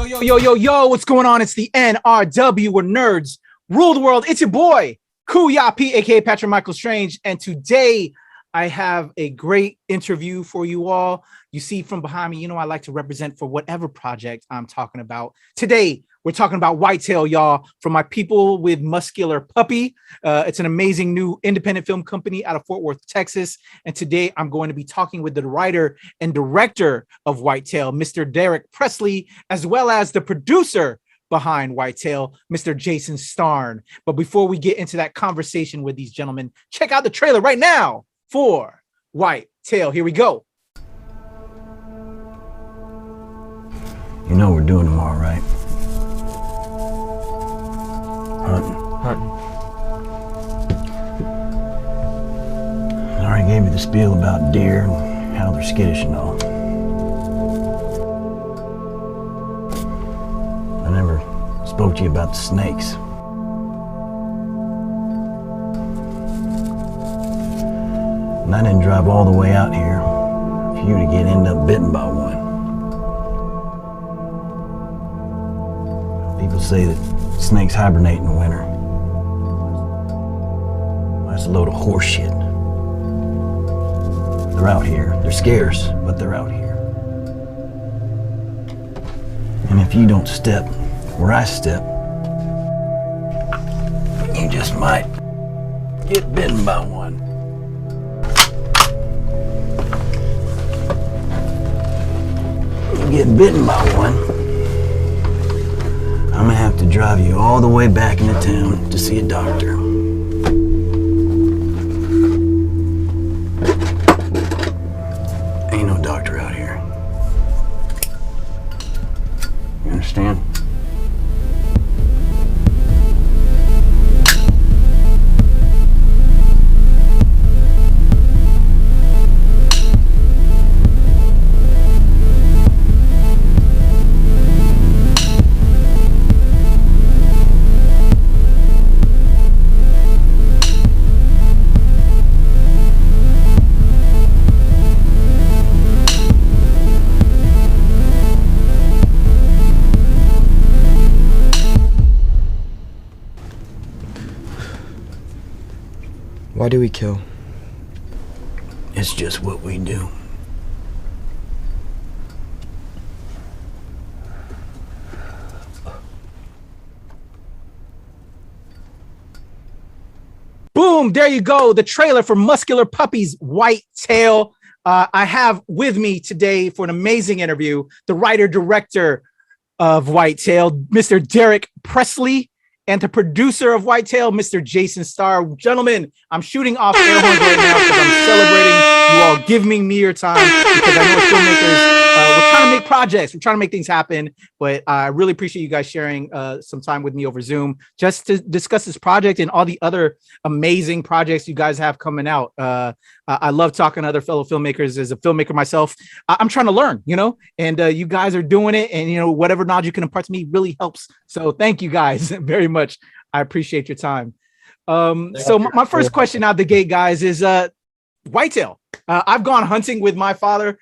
Yo, what's going on? It's the NRW, where nerds rule the world. It's your boy, Kuya P, aka Patrick Michael Strange. And today I have a great interview for you all. You see from behind me, I like to represent for whatever project I'm talking about. Today, we're talking about Whitetail, y'all, from my people with Muscular Puppy. It's an amazing new independent film company out of Fort Worth, Texas. And today I'm going to be talking with the writer and director of Whitetail, Mr. Derek Presley, as well as the producer behind Whitetail, Mr. Jason Starne. But before we get into that conversation with these gentlemen, check out the trailer right now for Whitetail. Here we go. You know what we're doing tomorrow, right? Hunting. I already gave you the spiel about deer and how they're skittish and all. I never spoke to you about the snakes. And I didn't drive all the way out here for you to end up bitten by one. People say that snakes hibernate in the winter. That's a load of horse shit. They're out here. They're scarce, but they're out here. And if you don't step where I step, you just might get bitten by one. You get bitten by one, I'm gonna have to drive you all the way back into town to see a doctor. Ain't no doctor out here. You understand? Why do we kill? It's just what we do. Boom, there you go. The trailer for Muscular Puppy's Whitetail. I have with me today for an amazing interview, the writer-director of Whitetail, Mr. Derek Presley, and the producer of Whitetail, Mr. Jason Starne. Gentlemen, I'm shooting off air horns right now because I'm celebrating you all giving me your time, because I know as filmmakers, we're trying to make projects, we're trying to make things happen, but I really appreciate you guys sharing some time with me over Zoom just to discuss this project and all the other amazing projects you guys have coming out. I love talking to other fellow filmmakers. As a filmmaker myself, I'm trying to learn, and you guys are doing it, and whatever knowledge you can impart to me really helps. So thank you guys very much. I appreciate your time. So my first question out the gate, guys, is Whitetail. I've gone hunting with my father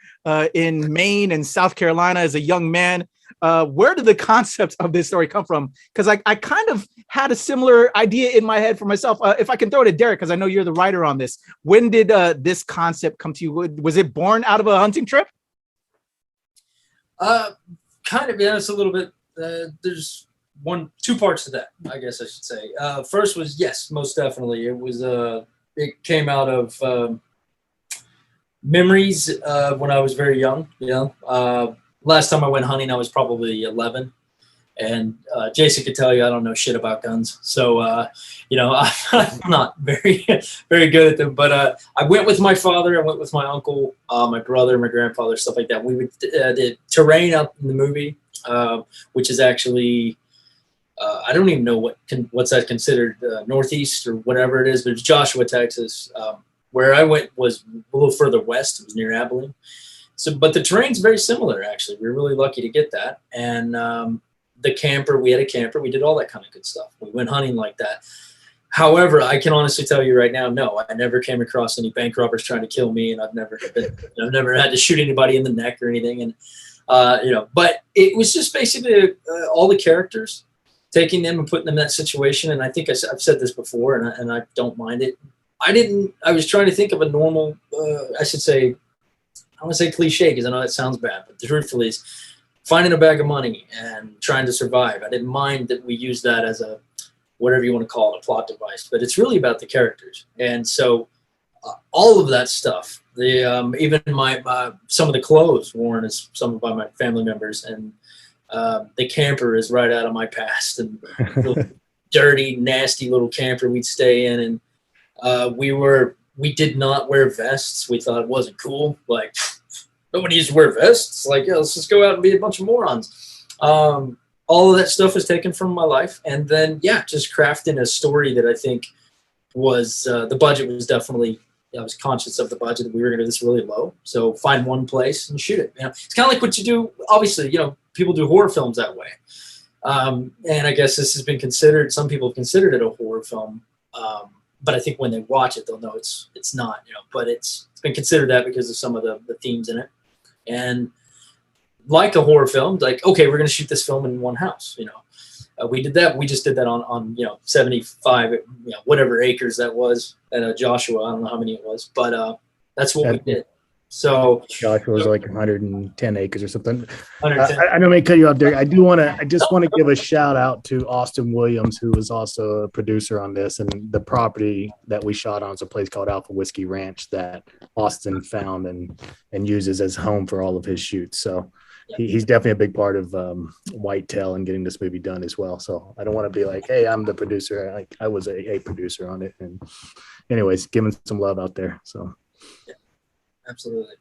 in Maine and South Carolina as a young man. Where did the concept of this story come from? Because I kind of had a similar idea in my head for myself. If I can throw it to Derek, because I know you're the writer on this. When did this concept come to you? Was it born out of a hunting trip? Kind of, yeah, it's a little bit. There's two parts to that, I guess I should say. First was, yes, most definitely. It was it came out of memories when I was very young. Last time I went hunting, I was probably 11, and Jason could tell you I don't know shit about guns, so I'm not very good at them. But I went with my father, I went with my uncle, my brother, my grandfather, stuff like that. We would did terrain out in the movie, which is actually I don't even know what's that considered, northeast or whatever it is, but it's Joshua, Texas. Where I went was a little further west. It was near Abilene. So, but the terrain's very similar, actually. We were really lucky to get that. And the camper, we had a camper. We did all that kind of good stuff. We went hunting like that. However, I can honestly tell you right now, no, I never came across any bank robbers trying to kill me, and I've never had to shoot anybody in the neck or anything. And But it was just basically all the characters, taking them and putting them in that situation. And I think I've said this before, and I don't mind it. I was trying to think of a normal, I should say, I want to say cliche because I know that sounds bad, but the truthfully is finding a bag of money and trying to survive. I didn't mind that we used that as a, whatever you want to call it, a plot device, but it's really about the characters. And so all of that stuff, even my some of the clothes worn as some by my family members, and the camper is right out of my past, and dirty, nasty little camper we'd stay in. And we did not wear vests. We thought it wasn't cool. Like, nobody used to wear vests. Like, yeah, let's just go out and be a bunch of morons. All of that stuff was taken from my life. And then, yeah, just crafting a story that I think was, the budget was definitely, I was conscious of the budget that we were going to do this really low. So find one place and shoot it. It's kind of like what you do. Obviously, people do horror films that way. And I guess this has been considered, some people have considered it a horror film. But I think when they watch it, they'll know it's not, but it's been considered that because of some of the themes in it. And like a horror film, like, okay, we're going to shoot this film in one house, we did that. We just did that on 75, whatever acres that was at Joshua. I don't know how many it was, but that's what we did. So Joshua was like 110 acres or something. 110. I don't mean to cut you off, Derek. I just want to give a shout out to Austin Williams, who was also a producer on this. And the property that we shot on is a place called Alpha Whiskey Ranch that Austin found and uses as home for all of his shoots. So he's definitely a big part of Whitetail and getting this movie done as well. So I don't want to be like, hey, I'm the producer. I was a producer on it. And anyways, giving some love out there. So yeah. Absolutely.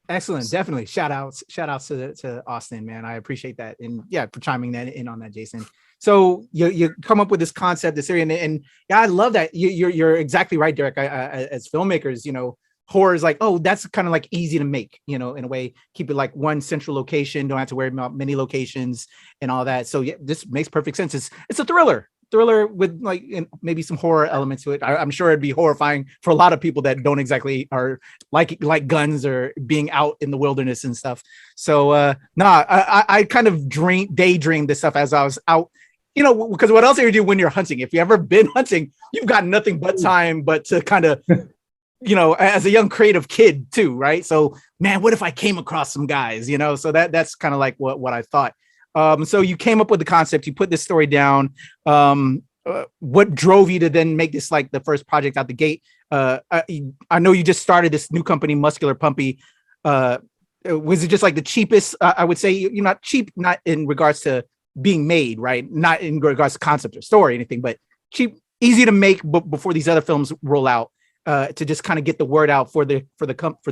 Excellent. Definitely. Shout outs to Austin, man. I appreciate that. And yeah, for chiming that in on that, Jason. So you come up with this concept, this area, and yeah, I love that. You're exactly right, Derek. As filmmakers, horror is like, oh, that's kind of like easy to make, in a way, keep it like one central location. Don't have to worry about many locations and all that. So yeah, this makes perfect sense. It's a thriller with like maybe some horror elements to it. I'm sure it'd be horrifying for a lot of people that don't exactly are like guns or being out in the wilderness and stuff. So I kind of daydreamed this stuff as I was out, because what else do you do when you're hunting? If you ever been hunting, you've got nothing but time but to kind of as a young creative kid too, right? So man, what if I came across some guys, so that's kind of like what I thought. So you came up with the concept, you put this story down. What drove you to then make this like the first project out the gate? I know you just started this new company, Muscular Pumpy. Was it just like the cheapest? I would say you're not cheap, not in regards to being made, right? Not in regards to concept or story or anything, but cheap, easy to make before these other films roll out, to just kind of get the word out for the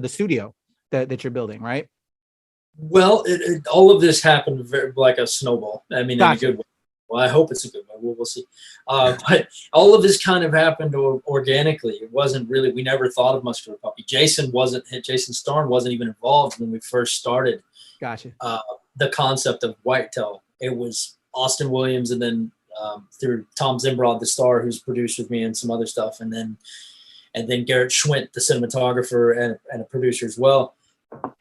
studio that you're building, right? Well, all of this happened like a snowball. I mean, Gotcha. in a good way. Well, I hope it's a good one. We'll see. But all of this kind of happened organically. It wasn't really, we never thought of Muscular Puppy. Jason Starne wasn't even involved when we first started. Gotcha. The concept of Whitetail. It was Austin Williams, and then through Tom Zimbrod, the star, who's produced with me and some other stuff. And then Garrett Schwint, the cinematographer and a producer as well.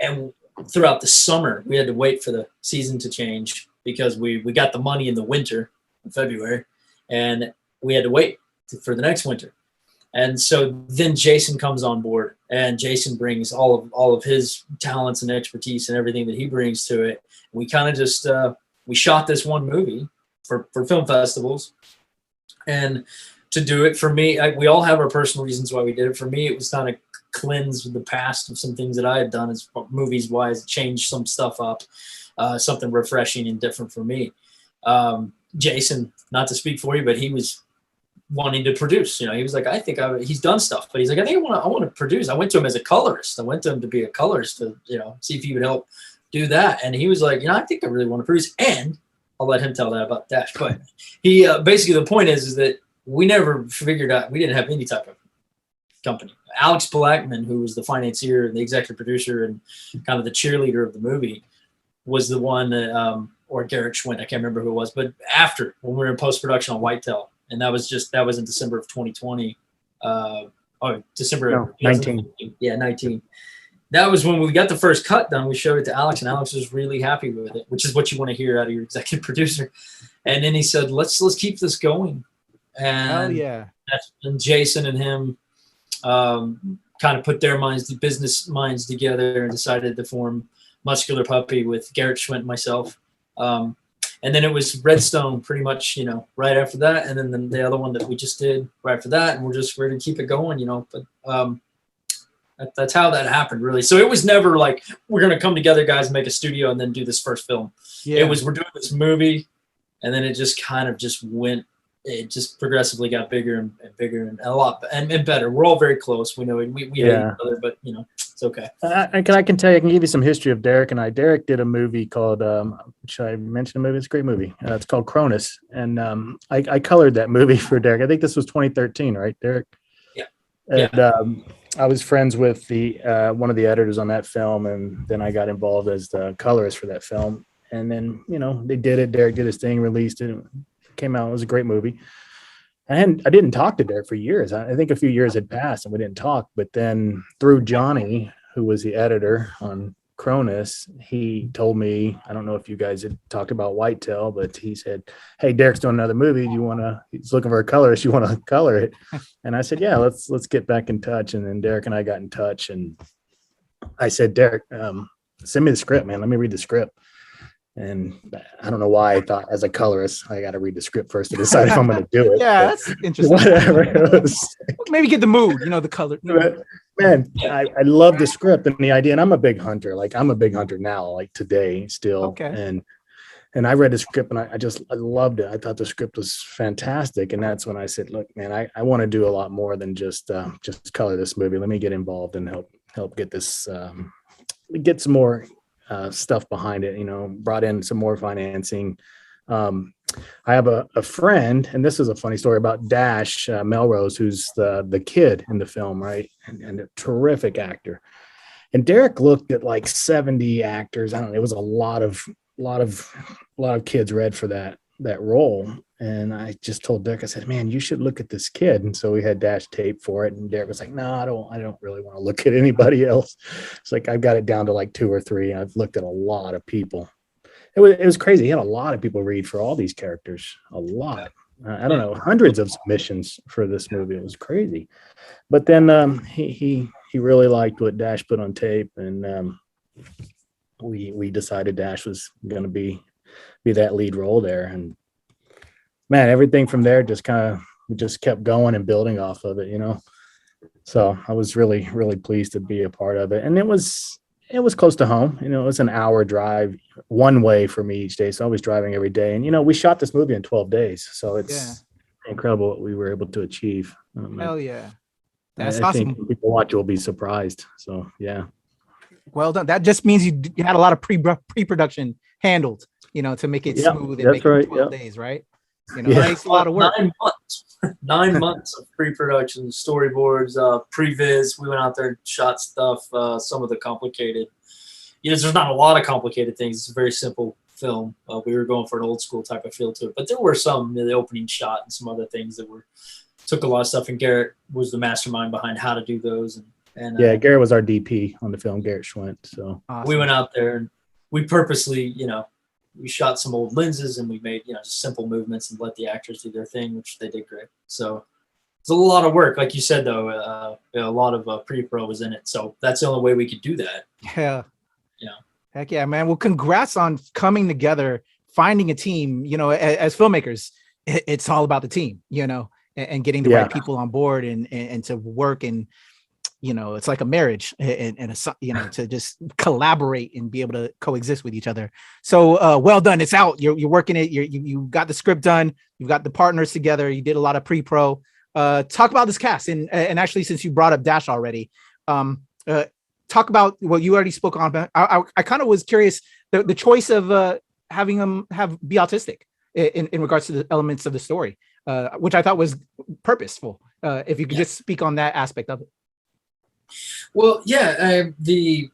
And throughout the summer, we had to wait for the season to change because we got the money in the winter in February, and we had to wait for the next winter. And so then Jason comes on board, and Jason brings all of his talents and expertise and everything that he brings to it. We kind of just we shot this one movie for film festivals, and to do it for me, we all have our personal reasons why we did it. For me, it was kind of cleanse the past of some things that I had done as movies wise, change some stuff up, something refreshing and different for me. Jason, not to speak for you, but he was wanting to produce. He was like, he's done stuff, but he's like, I think I want to produce. I went to him as a colorist. I went to him to be a colorist to see if he would help do that. And he was like, I think I really want to produce. And I'll let him tell that about Dash. But he basically, the point is that we never figured out, we didn't have any type of company. Alex Blackman, who was the financier and the executive producer and kind of the cheerleader of the movie, was the one that, or Garrett Schwint, I can't remember who it was, but after, when we were in post-production on Whitetail, and that was in December of 2020, December 19. Yeah, 19. that was when we got the first cut done. We showed it to Alex, and Alex was really happy with it, which is what you want to hear out of your executive producer. And then he said, let's keep this going. And that's when Jason and him kind of put their business minds together and decided to form Muscular Puppy with Garrett Schwint and myself. And then it was Redstone pretty much, right after that. And then the other one that we just did right after that. And we're ready to keep it going, but that's how that happened, really. So it was never like, we're going to come together, guys, make a studio and then do this first film. It was, we're doing this movie. And then it just kind of just went, it just progressively got bigger and bigger and a lot and better. We're all very close. We know we hate each other, but it's okay. I can tell you, I can give you some history of Derek and I. Derek did a movie called, should I mention the movie? It's a great movie. It's called Cronus. And I colored that movie for Derek. I think this was 2013, right, Derek? Yeah. And I was friends with the one of the editors on that film, and then I got involved as the colorist for that film. And then, they did it. Derek did his thing, released it. It came out. It was a great movie. And I didn't talk to Derek for years. I think a few years had passed and we didn't talk. But then through Johnny, who was the editor on Cronus, he told me, I don't know if you guys had talked about Whitetail, but he said, hey, Derek's doing another movie. He's looking for a colorist. You want to color it? And I said, yeah, let's get back in touch. And then Derek and I got in touch. And I said, Derek, send me the script, man. Let me read the script. And I don't know why I thought as a colorist, I got to read the script first to decide if I'm going to do it. Yeah, that's interesting. Whatever. Maybe get the mood, the color. Man, I love the script and the idea. And I'm a big hunter. Like I'm a big hunter now, like today still. Okay. And I read the script and I loved it. I thought the script was fantastic. And that's when I said, look, man, I want to do a lot more than just color this movie. Let me get involved and help get this, get some more stuff behind it, brought in some more financing. I have a friend, and this is a funny story about Dash Melrose, who's the kid in the film, right? And a terrific actor. And Derek looked at like 70 actors. I don't know. It was a lot of kids read for that role. And I just told Derek, I said, man, you should look at this kid. And so we had Dash tape for it. And Derek was like, no, I don't really want to look at anybody else. It's like, I've got it down to like 2 or 3. I've looked at a lot of people. It was crazy. He had a lot of people read for all these characters, a lot. I don't know, hundreds of submissions for this movie. It was crazy. But then he really liked what Dash put on tape. And we decided Dash was going to be that lead role there. And man, everything from there just kept going and building off of it, So I was really, really pleased to be a part of it. And it was close to home. It was an hour drive one way for me each day. So I was driving every day. And, we shot this movie in 12 days. So it's incredible what we were able to achieve. Hell yeah. That's I awesome. think people watch will be surprised. So, yeah. Well done. That just means you had a lot of pre-production handled, to make it smooth and make it 12 days, right? It's a lot of work. 9 months. 9 months of pre-production, storyboards, previs. We went out there and shot stuff. Some of the complicated. There's not a lot of complicated things. It's a very simple film. We were going for an old school type of feel to it, but there were some the opening shot and some other things that took a lot of stuff. And Garrett was the mastermind behind how to do those. And Garrett was our DP on the film. Garrett Schwint. So awesome. We went out there and we purposely, we shot some old lenses and we made, just simple movements and let the actors do their thing, which they did great. So it's a lot of work. Like you said, though, a lot of pre-pro was in it. So that's the only way we could do that. Yeah. Heck yeah, man. Well, congrats on coming together, finding a team, as filmmakers, it's all about the team, and getting the right people on board and to work. And, it's like a marriage and to just collaborate and be able to coexist with each other. So well done. It's out. You're working it. You got the script done. You've got the partners together. You did a lot of pre-pro. Talk about this cast. And actually, since you brought up Dash already, talk about what you already spoke on. But I kind of was curious the choice of having them be autistic in regards to the elements of the story, which I thought was purposeful. If you could just speak on that aspect of it. Well, the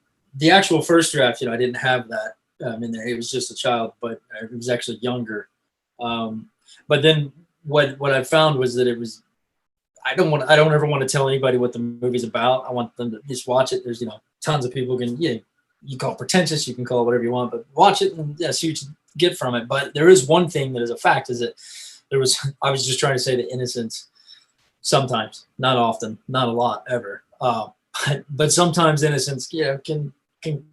actual first draft, I didn't have that in there. He was just a child, but he was actually younger. But then what I found was that it was I don't ever want to tell anybody what the movie's about. I want them to just watch it. There's, tons of people can, you call it pretentious, you can call it whatever you want, but watch it and see what you get from it. But there is one thing that is a fact, is that I was just trying to say that innocence sometimes, not often, not a lot ever. But sometimes innocence, can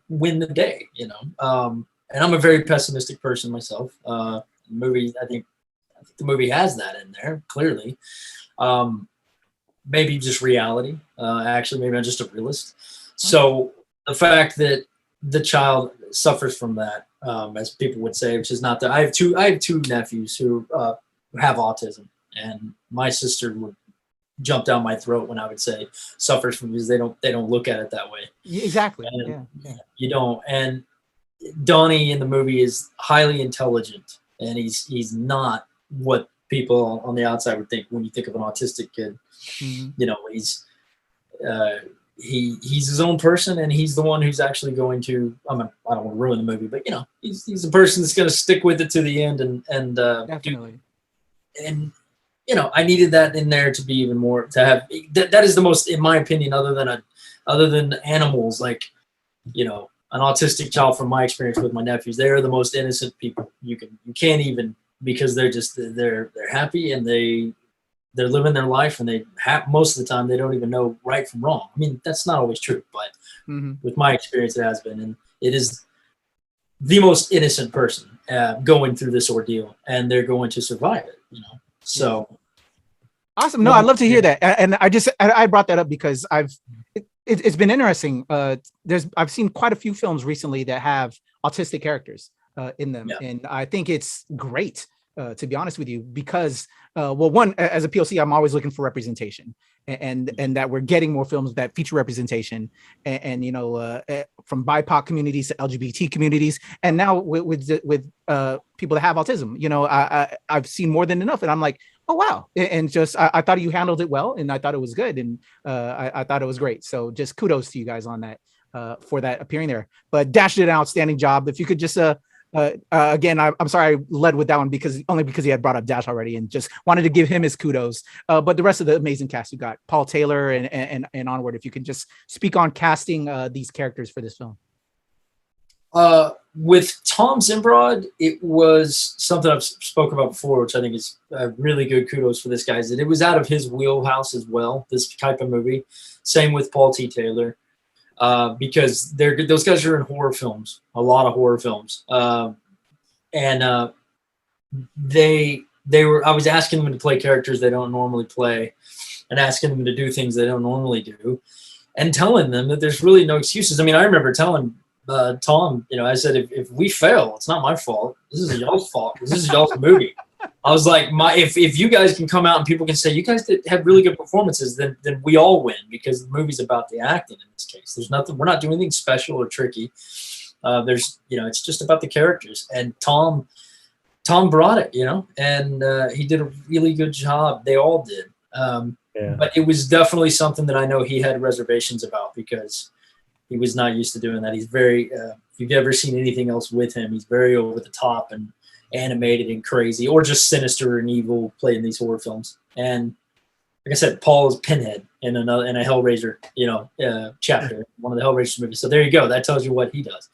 win the day, and I'm a very pessimistic person myself. I think the movie has that in there, clearly. Maybe just reality. Actually, maybe I'm just a realist. So the fact that the child suffers from that, as people would say, which is not that I have two nephews who have autism, and my sister would jump down my throat when I would say suffers from, because they don't look at it that way. Exactly. And you don't. And Donnie in the movie is highly intelligent, and he's not what people on the outside would think when you think of an autistic kid. He's he's his own person, and he's the one who's actually going to, I don't want to ruin the movie, but he's the person that's going to stick with it to the end, and Definitely. I needed that in there to be even more, to have that is the most, in my opinion, other than animals, like an autistic child, from my experience with my nephews, they are the most innocent people you can't even, because they're happy, and they're living their life, and most of the time they don't even know right from wrong. I mean, that's not always true, but with my experience, it has been, and it is the most innocent person going through this ordeal, and they're going to survive it. So awesome. No, I'd love to hear that, and I brought that up because it's been interesting. I've seen quite a few films recently that have autistic characters in them, and I think it's great. To be honest with you, because one, as a POC, I'm always looking for representation, and that we're getting more films that feature representation, and from BIPOC communities to LGBT communities, and now with people that have autism. I've seen more than enough, and I'm like, oh wow, and just I thought you handled it well, and I thought it was good, and I thought it was great. So just kudos to you guys on that for that appearing there. But Dash did an outstanding job. If you could just again, I'm sorry I led with that one because he had brought up Dash already, and just wanted to give him his kudos. But the rest of the amazing cast, you got Paul Taylor and onward. If you can just speak on casting these characters for this film. With Tom Zimbrod, it was something I've spoken about before, which I think is really good kudos for this guy, is that it was out of his wheelhouse as well, this type of movie. Same with Paul T. Taylor. Because those guys are in horror films, a lot of horror films, and I was asking them to play characters they don't normally play, and asking them to do things they don't normally do, and telling them that there's really no excuses. I mean, I remember telling Tom, I said, if we fail, it's not my fault. This is y'all's fault. This is y'all's movie. I was like, if you guys can come out and people can say you guys have really good performances, then we all win, because the movie's about the acting in this case. There's nothing, we're not doing anything special or tricky. It's just about the characters, and Tom brought it, and he did a really good job. They all did. But it was definitely something that I know he had reservations about, because he was not used to doing that. He's very, if you've ever seen anything else with him, he's very over the top and animated and crazy, or just sinister and evil, played in these horror films. And like I said, Paul is Pinhead in a Hellraiser, chapter, one of the Hellraiser movies. So there you go. That tells you what he does.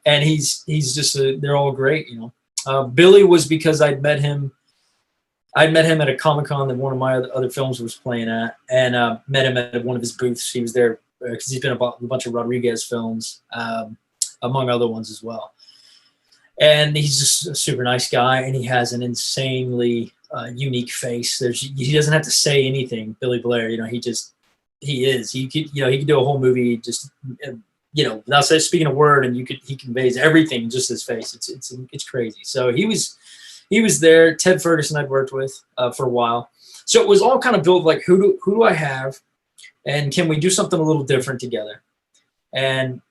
And he's just they're all great. Billy was because I'd met him at a Comic-Con that one of my other films was playing at, and met him at one of his booths. He was there because he's been in a bunch of Rodriguez films, among other ones as well. And he's just a super nice guy, and he has an insanely unique face. He doesn't have to say anything. Billy Blair, he is. He could do a whole movie just, without speaking a word, and he conveys everything in just his face. It's crazy. So he was there. Ted Ferguson I'd worked with for a while. So it was all kind of built like, who do I have, and can we do something a little different together? And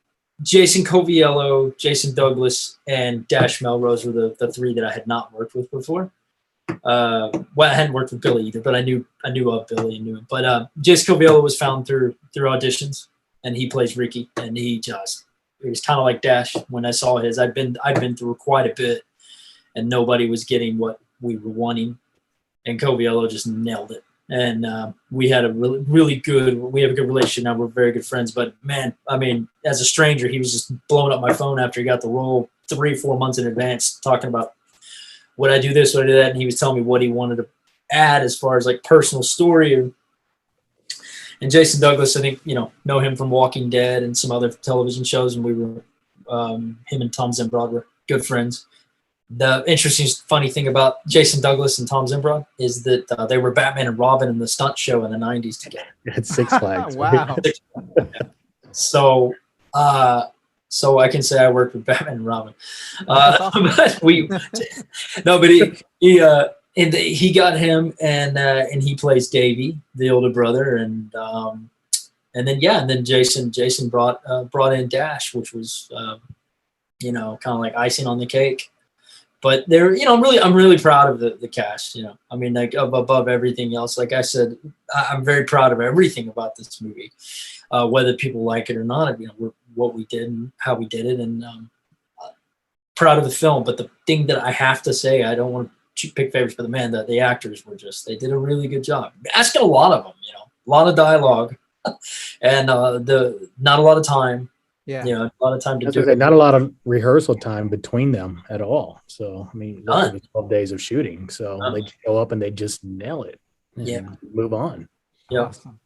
Jason Coviello, Jason Douglas, and Dash Melrose were the three that I had not worked with before. I hadn't worked with Billy either, but I knew of Billy and knew him. But Jason Coviello was found through auditions, and he plays Ricky, and it was kind of like Dash. When I saw his, I'd been through quite a bit, and nobody was getting what we were wanting, and Coviello just nailed it. and we had a really good. We have a good relationship now. We're very good friends. But man, I mean, as a stranger, he was just blowing up my phone after he got the role 3-4 months in advance, talking about would I do this, would I do that, and he was telling me what he wanted to add as far as like personal story. And Jason Douglas, I think, know him from Walking Dead and some other television shows, and we were him and Tom Zimbrod were good friends. The interesting, funny thing about Jason Douglas and Tom Zimbrod is that they were Batman and Robin in the stunt show in the 90s together. It's Six Flags. Wow. So I can say I worked with Batman and Robin. Awesome. But he got him, and he plays Davey, the older brother, and then Jason brought in Dash, which was kind of like icing on the cake. But I'm really proud of the cast. I mean, like above everything else. Like I said, I'm very proud of everything about this movie, whether people like it or not. What we did and how we did it, and proud of the film. But the thing that I have to say, I don't want to pick favorites, but the actors were they did a really good job. Asking a lot of them, a lot of dialogue, and not a lot of time. Yeah. A lot of time to do it. Not a lot of rehearsal time between them at all. So, I mean, 12 days of shooting. So they show up and they just nail it and move on. Yeah. Awesome.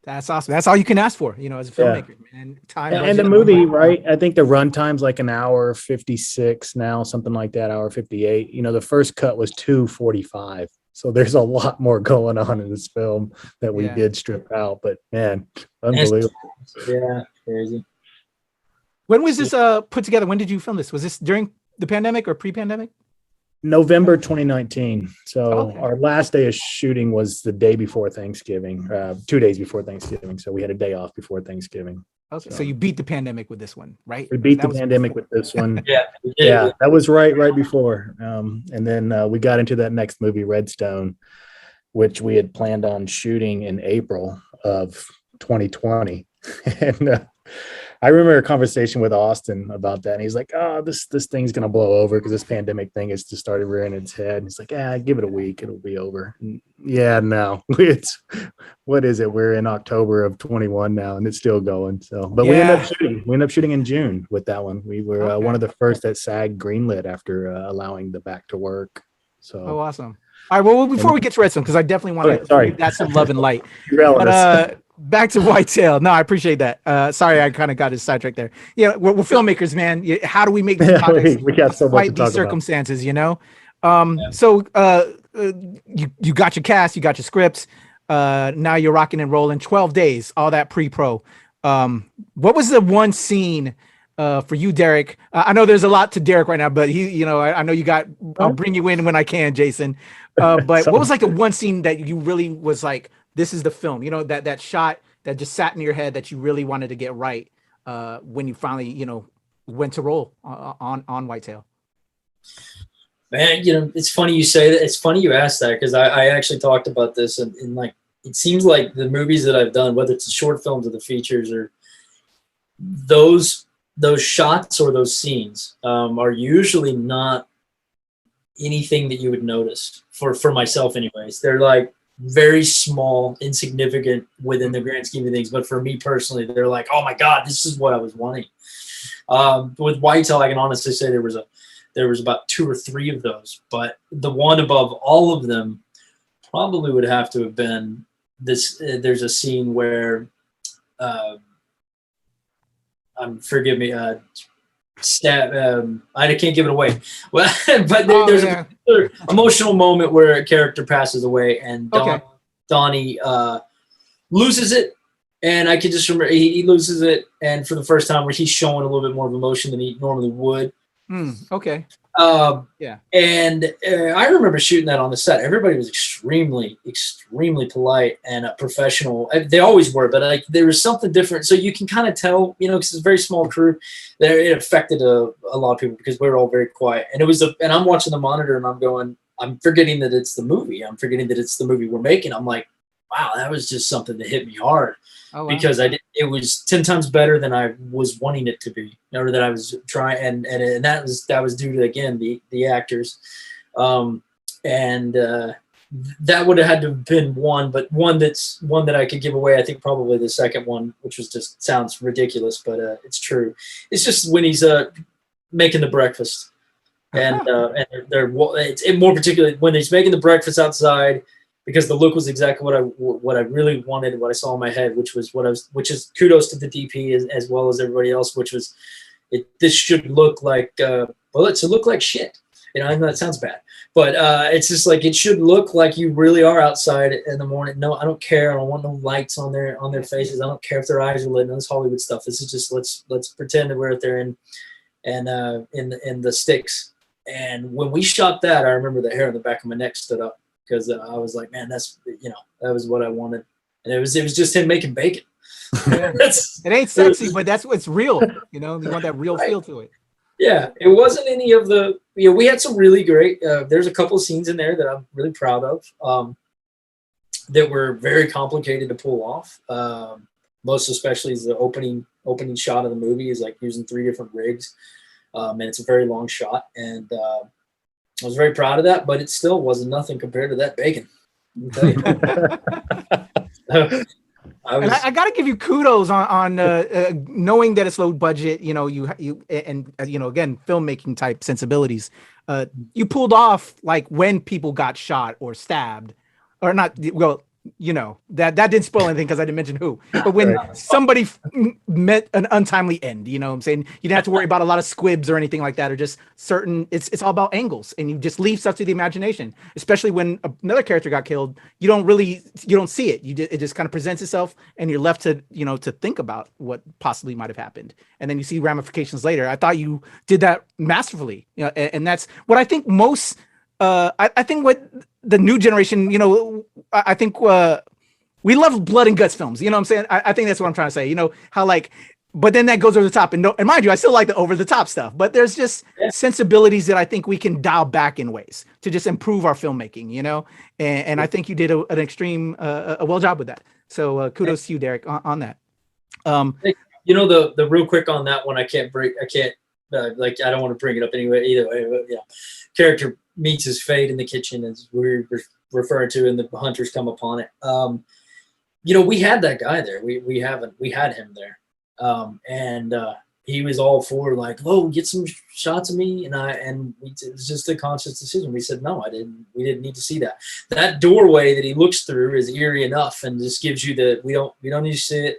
That's awesome. That's all you can ask for, as a filmmaker, man. Time. And the movie, right? I think the runtime's like an hour 56 now, something like that, hour 58. The first cut was 2:45. So there's a lot more going on in this film that we did strip out. But man, unbelievable. Yeah, crazy. When was this put together? When did you film this? Was this during the pandemic or pre-pandemic? November 2019. So our last day of shooting was the day before Thanksgiving, 2 days before Thanksgiving. So we had a day off before Thanksgiving. Okay. So you beat the pandemic with this one, right? We beat the pandemic with this one. Yeah, that was right before. And then we got into that next movie, Redstone, which we had planned on shooting in April of 2020. And I remember a conversation with Austin about that. And he's like, oh, this thing's going to blow over because this pandemic thing has just started rearing its head. And he's like, give it a week. It'll be over. And no, what is it? We're in October of 21 now and it's still going. So, but we ended up shooting in June with that one. We were one of the first that SAG greenlit after allowing the back to work. So, awesome. All right. Well, before we get to Redstone, because I definitely want to give that some love and light. But back to Whitetail. No, I appreciate that. Sorry, I kind of got his sidetracked there. Yeah, we're filmmakers, man. How do we make these projects we got so much to talk these circumstances? So you got your cast, you got your scripts. Now you're rocking and rolling. 12 days, all that pre-pro. What was the one scene for you, Derek? I know there's a lot to Derek right now, but I know you got. I'll bring you in when I can, Jason. But what was like the one scene that you really was like, this is the film? That shot that just sat in your head that you really wanted to get right when you finally went to roll on Whitetail. Man, it's funny you say that. It's funny you asked that because I actually talked about this and like it seems like the movies that I've done, whether it's the short films or the features, or those shots or those scenes are usually not anything that you would notice for myself anyways. They're like very small, insignificant within the grand scheme of things. But for me personally, they're like, oh my God, this is what I was wanting. With Whitetail, I can honestly say there was about 2 or 3 of those, but the one above all of them probably would have to have been this. There's a scene where, forgive me, I can't give it away. Well, but there's an emotional moment where a character passes away and Donnie loses it. And I can just remember he loses it. And for the first time where he's showing a little bit more of emotion than he normally would. Okay. And I remember shooting that on the set. Everybody was extremely, extremely polite and professional. They always were, but like there was something different. So you can kind of tell, because it's a very small crew, that it affected a lot of people because we were all very quiet. And and I'm watching the monitor and I'm forgetting that it's the movie. I'm forgetting that it's the movie we're making. I'm like, wow, that was just something that hit me hard. Oh, wow. Because it was 10 times better than I was wanting it to be, or that I was trying, and that was due to, again, the actors, and that would have had to have been one, but one that I could give away. I think probably the second one, which was just sounds ridiculous, but it's true. It's just when he's making the breakfast, and they're it's more particularly when he's making the breakfast outside, because the look was exactly what I really wanted, what I saw in my head, which is kudos to the DP as well as everybody else, which was this should look like well, it should look like shit. You know, I know that sounds bad, but it's just like it should look like you really are outside in the morning. No, I don't care. I don't want no lights on their faces. I don't care if their eyes are lit. None of this Hollywood stuff. This is just let's pretend that we're out there in the sticks. And when we shot that, I remember the hair on the back of my neck stood up because I was like, man, that's that was what I wanted, and it was just him making bacon. It ain't sexy, but that's what's real. You want that real feel to it. Yeah, it wasn't any of the, we had some really great, there's a couple of scenes in there that I'm really proud of that were very complicated to pull off. Most especially is the opening shot of the movie is like using 3 different rigs. And it's a very long shot. And I was very proud of that, but it still wasn't nothing compared to that bacon. Let me tell you. I got to give you kudos on knowing that it's low budget. You again, filmmaking type sensibilities. You pulled off like when people got shot or stabbed, or not. Well, that didn't spoil anything because I didn't mention who. But when somebody met an untimely end, what I'm saying, you didn't have to worry about a lot of squibs or anything like that, or just certain. It's all about angles, and you just leave stuff to the imagination. Especially when another character got killed, you don't see it. It just kind of presents itself, and you're left to to think about what possibly might have happened, and then you see ramifications later. I thought you did that masterfully, and that's what I think most. I think what the new generation, I think we love blood and guts films. You know what I'm saying? I think that's what I'm trying to say. How but then that goes over the top. And mind you, I still like the over the top stuff. But there's just sensibilities that I think we can dial back in ways to just improve our filmmaking. And I think you did an extreme, a well job with that. So kudos to you, Derek, on that. The real quick on that one, I can't I don't want to bring it up anyway. Either way, but character meets his fate in the kitchen, as we're referring to, and the hunters come upon it. We had that guy there. We had him there, and he was all for like, oh, get some shots of me, it was just a conscious decision. We said no, we didn't need to see that. That doorway that he looks through is eerie enough, and just gives you we don't need to see it.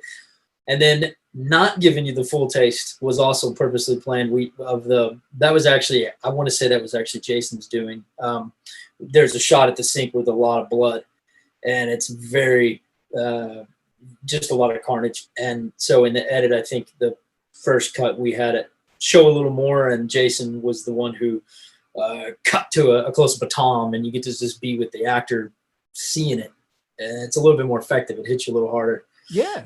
And then not giving you the full taste was also purposely planned. That was actually Jason's doing. There's a shot at the sink with a lot of blood, and it's very just a lot of carnage. And so in the edit, I think the first cut we had it show a little more, and Jason was the one who cut to a close-up of Tom, and you get to just be with the actor seeing it, and it's a little bit more effective. It hits you a little harder. Yeah.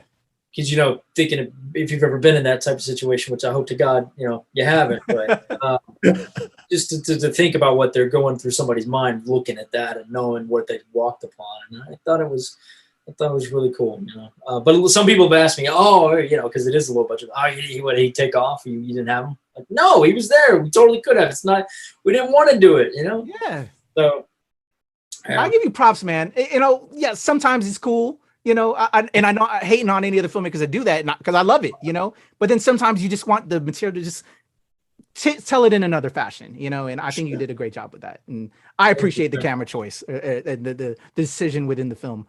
Because thinking if you've ever been in that type of situation, which I hope to God you haven't, but just to think about what they're going through somebody's mind, looking at that and knowing what they walked upon, and I thought it was really cool. But some people have asked me, because it is a low budget. Would he take off? You didn't have him? Like, no, he was there. We totally could have. It's not. We didn't want to do it. Yeah. So I give you props, man. Sometimes it's cool. I know I'm hating on any of the filmmakers that do that, because I love it, but then sometimes you just want the material to just tell it in another fashion, and I think you did a great job with that. And I appreciate the camera choice and the decision within the film.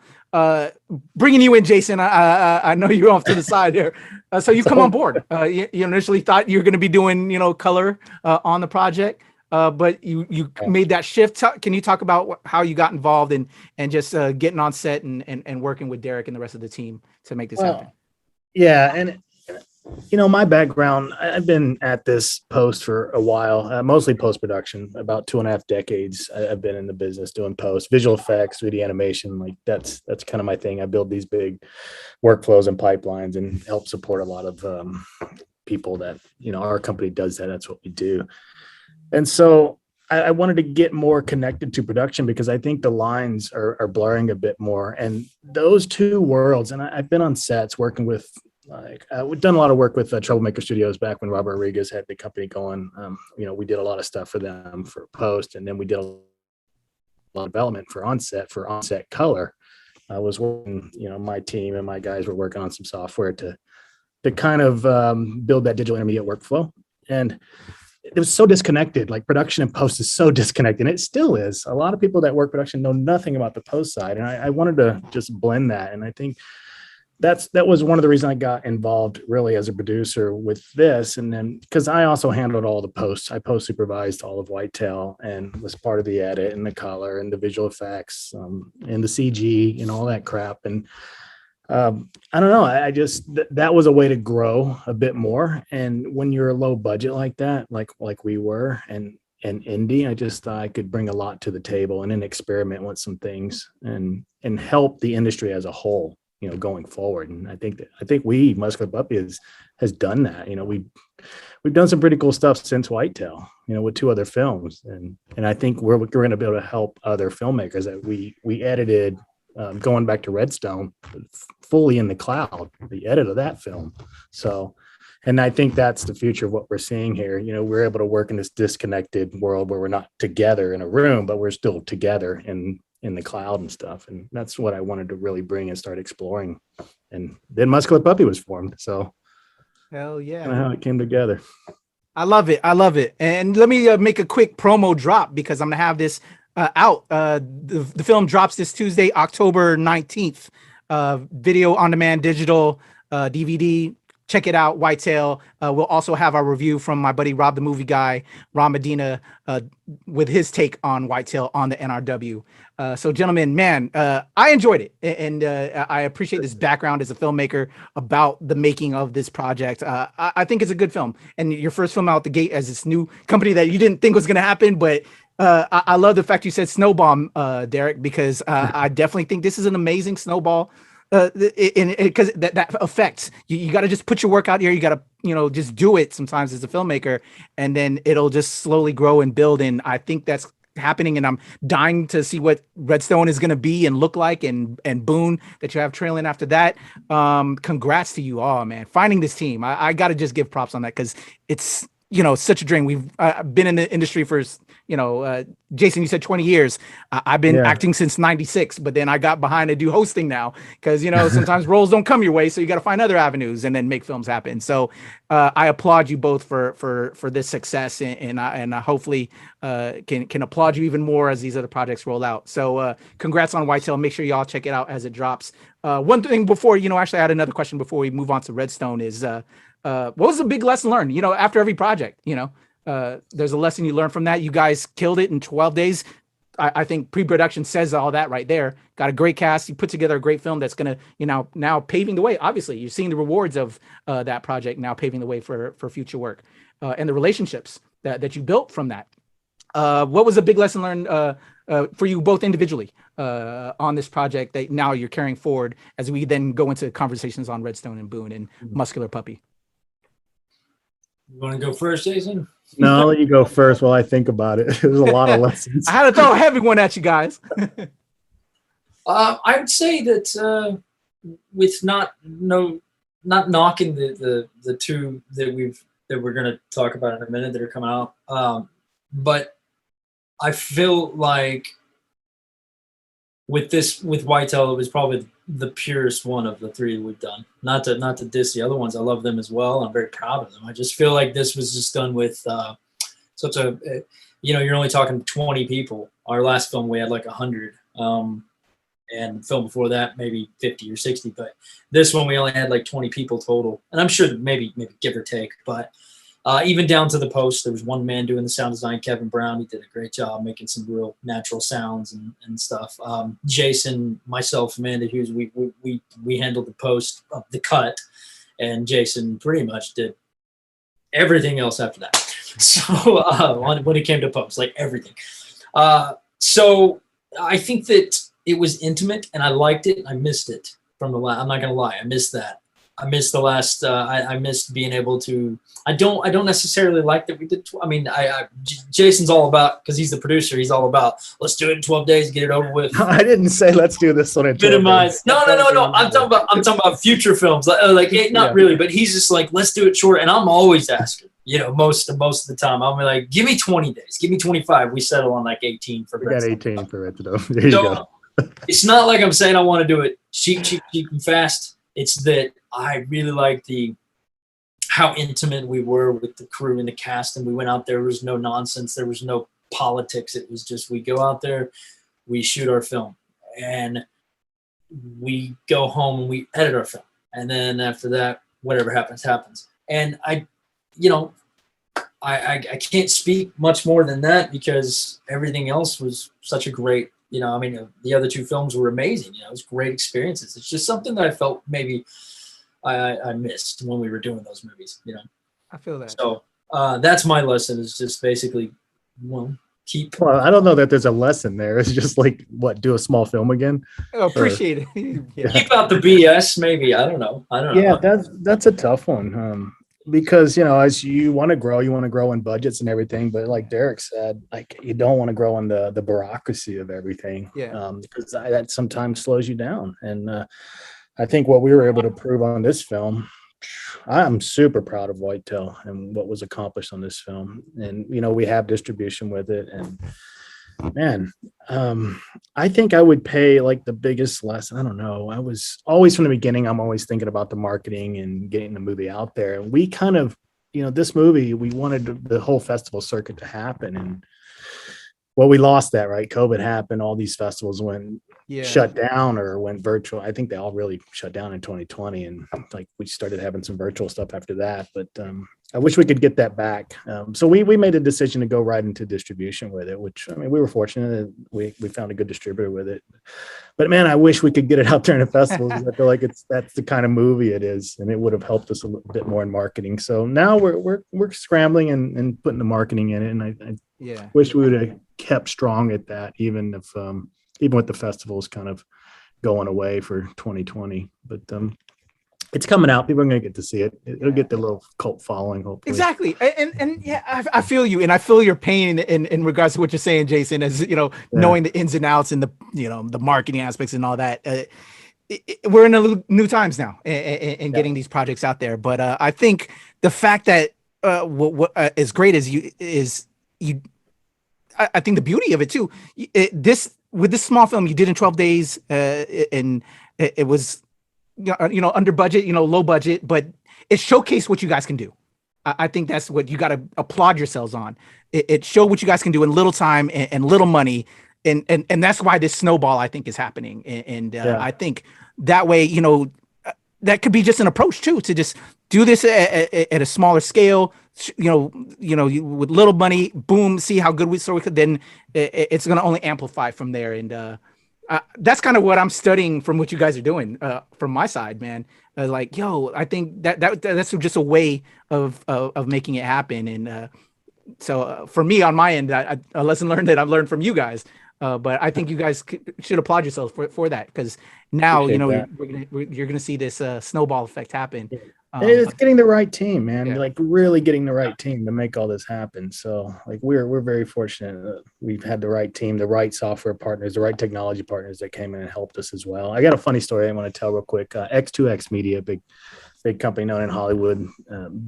Bringing you in, Jason, I know you're off to the side there. So you've come on board. You initially thought you were going to be doing, color on the project. But you made that shift. Can you talk about how you got involved and just getting on set and working with Derek and the rest of the team to make this happen? Yeah, and my background, I've been at this post for a while, mostly post-production, about 2.5 decades. I've been in the business doing post, visual effects, 3D animation. Like that's kind of my thing. I build these big workflows and pipelines and help support a lot of people that, our company does that. That's what we do. And so I wanted to get more connected to production because I think the lines are blurring a bit more. And those two worlds, and I've been on sets working with, we've done a lot of work with Troublemaker Studios back when Robert Rodriguez had the company going. We did a lot of stuff for them for post, and then we did development for onset color. I was working, my team and my guys were working on some software to kind of build that digital intermediate workflow. And it was so disconnected. Like production and post is so disconnected. And it still is. A lot of people that work production know nothing about the post side. And I wanted to just blend that. And I think that was one of the reasons I got involved really as a producer with this. And then because I also handled all the posts, I post supervised all of Whitetail and was part of the edit and the color and the visual effects and the CG and all that crap. And I don't know. I just that was a way to grow a bit more. And when you're a low budget like that, like we were, and indie, I just thought I could bring a lot to the table and then experiment with some things and help the industry as a whole, going forward. And I think Muscular Puppy has done that. We've done some pretty cool stuff since Whitetail, with 2 other films, and I think we're going to be able to help other filmmakers that we edited. Going back to Redstone, fully in the cloud, the edit of that film. So, and I think that's the future of what we're seeing here. We're able to work in this disconnected world where we're not together in a room, but we're still together in the cloud and stuff. And that's what I wanted to really bring and start exploring. And then Muscular Puppy was formed. So, hell yeah, kind of how it came together. I love it. And let me make a quick promo drop because I'm gonna have this out. The film drops this Tuesday, October 19th. Video on demand, digital, DVD. Check it out, Whitetail. We'll also have our review from my buddy Rob the Movie Guy, Ron Medina, with his take on Whitetail on the NRW. So gentlemen, man, I enjoyed it. And I appreciate this background as a filmmaker about the making of this project. I think it's a good film. And your first film out the gate as this new company that you didn't think was going to happen, but I love the fact you said snowball, Derek, because I definitely think this is an amazing snowball. Because that affects you got to just put your work out here. You got to, just do it sometimes as a filmmaker, and then it'll just slowly grow and build. And I think that's happening. And I'm dying to see what Redstone is going to be and look like, and Boone that you have trailing after that. Congrats to you all, man. Finding this team. I got to just give props on that because it's, such a dream. We've been in the industry for, Jason, you said 20 years. I've been acting since 96, but then I got behind to do hosting now because, sometimes roles don't come your way. So you got to find other avenues and then make films happen. So I applaud you both for this success, and I hopefully can applaud you even more as these other projects roll out. So congrats on Whitetail. Make sure y'all check it out as it drops. One thing before, actually I had another question before we move on to Redstone is, what was the big lesson learned, after every project, there's a lesson you learn from that. You guys killed it in 12 days. I think pre-production says all that right there. Got a great cast. You put together a great film that's going to, now paving the way. Obviously you're seeing the rewards of that project now paving the way for future work and the relationships that you built from that. What was a big lesson learned for you both individually on this project that now you're carrying forward as we then go into conversations on Redstone and Boone and Muscular Puppy? You want to go first, Jason? No, I'll let you go first while I think about it. There's a lot of lessons. I had to throw a heavy one at you guys. I would say that with not knocking the 2 that we're going to talk about in a minute that are coming out, but I feel like with Whitetail, it was probably the purest one of the 3 we've done. Not to diss the other ones. I love them as well. I'm very proud of them. I just feel like this was just done with such a, you're only talking 20 people. Our last film, we had like 100. And the film before that, maybe 50 or 60. But this one, we only had like 20 people total. And I'm sure that maybe give or take. But even down to the post, there was one man doing the sound design, Kevin Brown. He did a great job making some real natural sounds and stuff. Jason, myself, Amanda Hughes, we handled the post of the cut, and Jason pretty much did everything else after that. So when it came to post, like everything. So I think that it was intimate, and I liked it. I missed it from the last. I'm not gonna lie, I missed that. I missed the last. I missed being able to. I don't necessarily like that we did. Jason's all about, because he's the producer. He's all about, let's do it in 12 days, get it over with. I didn't say let's do this on a minimize. No. I'm talking about future films. Not really, but he's just like, let's do it short. And I'm always asking. most of the time. I'm like, give me 20 days, give me 25. We settle on like 18 for We got Red 18 for it though. There you go. It's not like I'm saying I want to do it cheap and fast. It's that I really like how intimate we were with the crew and the cast, and we went out there. There was no nonsense. There was no politics. It was just, we go out there, we shoot our film, and we go home and we edit our film. And then after that, whatever happens, happens. And I can't speak much more than that, because everything else was such a great, the other two films were amazing. It was great experiences. It's just something that I felt maybe I missed when we were doing those movies, I feel that. So that's my lesson, is just basically, keep. Well, I don't know that there's a lesson there. It's just like, do a small film again. Oh, appreciate it. Yeah. Keep out the BS, maybe. I don't know. Yeah, that's a tough one. Because, as you want to grow in budgets and everything. But like Derek said, like, you don't want to grow in the bureaucracy of everything. Yeah. Because that sometimes slows you down. And I think what we were able to prove on this film, I'm super proud of Whitetail and what was accomplished on this film. And, we have distribution with it. And man, I think I would pay like the biggest lesson. I don't know. I was always, from the beginning, I'm always thinking about the marketing and getting the movie out there. And we kind of, this movie, we wanted the whole festival circuit to happen. And we lost that, right? COVID happened. All these festivals went shut down or went virtual. I think they all really shut down in 2020. And like, we started having some virtual stuff after that, but I wish we could get that back. So we made a decision to go right into distribution with it, which, we were fortunate that we found a good distributor with it. But man, I wish we could get it out there in the festivals. I feel like that's the kind of movie it is, and it would have helped us a little bit more in marketing. So now we're scrambling and putting the marketing in it. And I wish we would have kept strong at that, even with the festivals kind of going away for 2020. But it's coming out. People are going to get to see it. It'll get the little cult following, hopefully. Exactly. And yeah, I feel you. And I feel your pain in regards to what you're saying, Jason, as, knowing the ins and outs and the marketing aspects and all that. We're in a new times now and getting these projects out there. But I think the fact that what is great is you, I think the beauty of it too, with this small film you did in 12 days, and it was, under budget, low budget, but it showcased what you guys can do. I think that's what you got to applaud yourselves on. It showed what you guys can do in little time and little money. And that's why this snowball, I think, is happening. And I think that way, that could be just an approach too, to just do this at a smaller scale, with little money, boom, see how good we could, then it's going to only amplify from there. And, that's kind of what I'm studying from what you guys are doing, from my side, man. I think that's just a way of making it happen. And so for me, on my end, a lesson learned that I've learned from you guys. But I think you guys should applaud yourselves for that, because now you're gonna see this snowball effect happen. It's getting the right team, man. Like, really getting the right team to make all this happen. So like, we're very fortunate that we've had the right team, the right software partners, the right technology partners that came in and helped us as well. I got a funny story I want to tell real quick. X2X Media, big company known in Hollywood,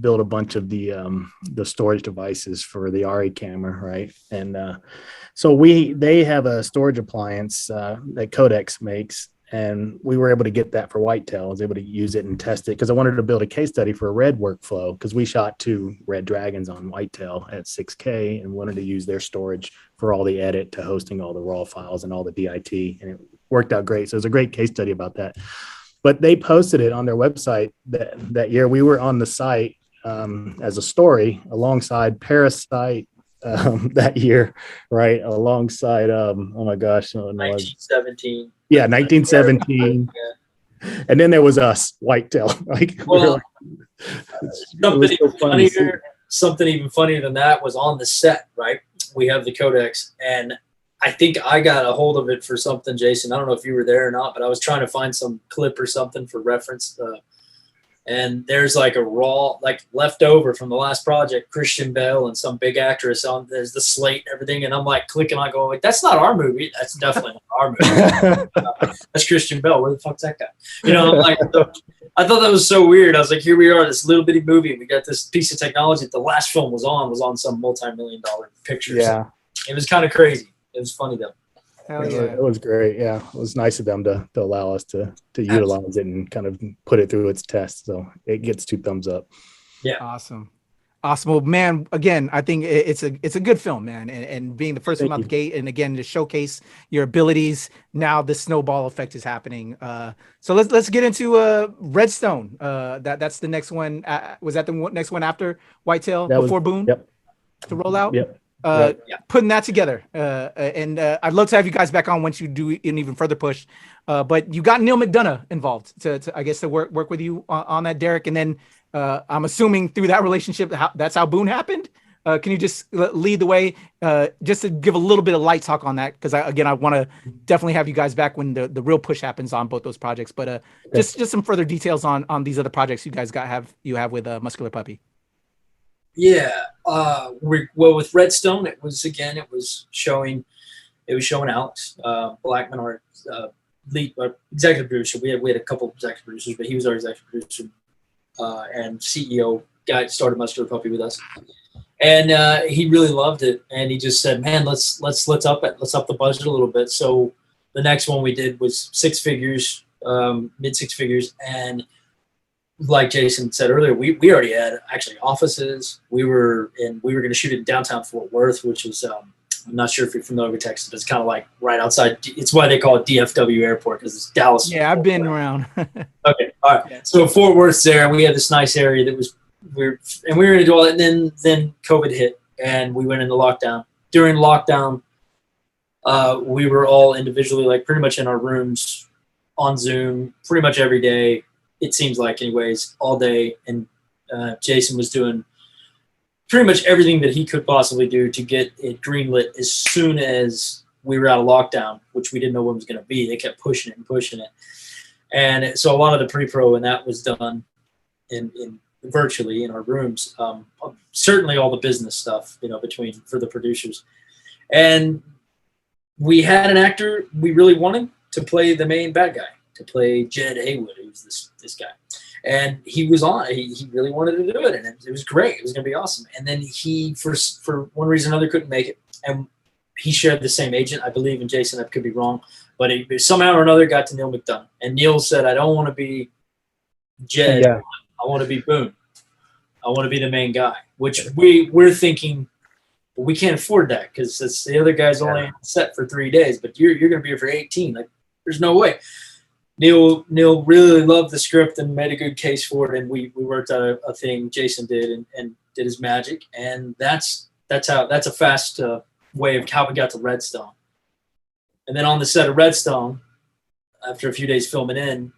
built a bunch of the storage devices for the RE camera, right? And so they have a storage appliance that Codex makes. And we were able to get that for Whitetail. I was able to use it and test it because I wanted to build a case study for a Red workflow, because we shot 2 Red Dragons on Whitetail at 6K and wanted to use their storage for all the edit to hosting all the raw files and all the DIT. And it worked out great. So it was a great case study about that. But they posted it on their website that year. We were on the site as a story alongside Parasite that year, right? Alongside, oh my gosh. 1917. Yeah, 1917. Yeah. And then there was us, Whitetail. Something even funnier than that was on the set, right? We have the Codex, and I think I got a hold of it for something, Jason. I don't know if you were there or not, but I was trying to find some clip or something for reference. and there's like a raw, like leftover from the last project, Christian Bale and some big actress on. There's the slate and everything, and I'm like clicking on, going, like, that's not our movie. That's definitely not our movie. That's Christian Bale. Where the fuck's that guy? You know, I'm like, I thought that was so weird. I was like, here we are, this little bitty movie, and we got this piece of technology that the last film was on some multi-million-dollar picture. Yeah, So it was kind of crazy. It was funny though. Hell yeah. it was great. Yeah, it was nice of them to allow us to utilize it and kind of put it through its test. So it gets 2 thumbs up. Yeah. Awesome. Well, man, again, I think it's a good film, man. And being the first Thank one out you. the gate, and again, to showcase your abilities. Now the snowball effect is happening. So let's get into Redstone. That's the next one. Was that the next one after Whitetail, before Boone? Yep. To roll out? Yep. Putting that together. And I'd love to have you guys back on once you do an even further push. But you got Neil McDonough involved to I guess to work with you on that, Derek. And then I'm assuming through that relationship, that's how Boone happened. Can you just lead the way, just to give a little bit of light talk on that? Because I want to definitely have you guys back when the real push happens on both those projects. But just some further details on these other projects you guys have with Muscular Puppy. Yeah. Well, with Redstone, it was showing Alex Blackman, our lead, our executive producer. We had a couple of executive producers, but he was our executive producer and CEO guy. Started Muscular Puppy with us, and he really loved it. And he just said, "Man, let's up the budget a little bit." So the next one we did was 6 figures, mid 6 figures, and like Jason said earlier, we already had actually offices. We were going to shoot it in downtown Fort Worth, which is I'm not sure if you're familiar with Texas, but it's kind of like right outside. It's why they call it DFW Airport, because it's Dallas. Yeah, I've been around. Okay, all right. So Fort Worth's there. We had this nice area that we were going to do all that. And then COVID hit, and we went into lockdown. During lockdown, we were all individually, like pretty much in our rooms on Zoom, pretty much every day. It seems like, anyways, all day. And Jason was doing pretty much everything that he could possibly do to get it greenlit as soon as we were out of lockdown, which we didn't know when it was going to be. They kept pushing it. And so a lot of the pre-pro and that was done in virtually in our rooms. Certainly all the business stuff, for the producers. And we had an actor we really wanted to play the main bad guy, to play Jed Haywood, who's this guy. And he was on. He really wanted to do it, and it was great. It was going to be awesome. And then he, for one reason or another, couldn't make it. And he shared the same agent, I believe. And Jason, I could be wrong, but he somehow or another got to Neil McDonough. And Neil said, "I don't want to be Jed. Yeah. I want to be Boone. I want to be the main guy." Which we're thinking, well, we can't afford that because the other guy's only on set for 3 days, but you're going to be here for 18. Like, there's no way. Neil really loved the script and made a good case for it, and we worked out a thing. Jason did and did his magic, and that's a fast way of how we got to Redstone. And then on the set of Redstone, after a few days filming in,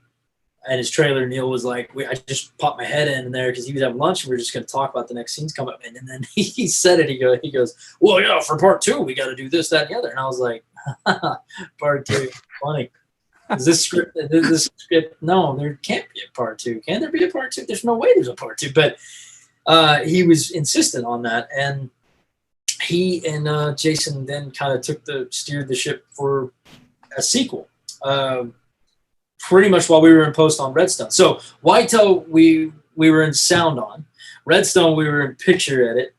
and his trailer, Neil was like, I just popped my head in there because he was having lunch, and we were just going to talk about the next scenes coming up. And then he said it. He goes, "Well, yeah, for part 2, we got to do this, that, and the other." And I was like, "Part 2, funny." This script, no, there can't be a part 2. Can there be a part 2? There's no way there's a part 2. But he was insistent on that, and he and Jason then kind of steered the ship for a sequel. Pretty much while we were in post on Redstone. So Whitetail, we were in sound on. Redstone, we were in picture edit.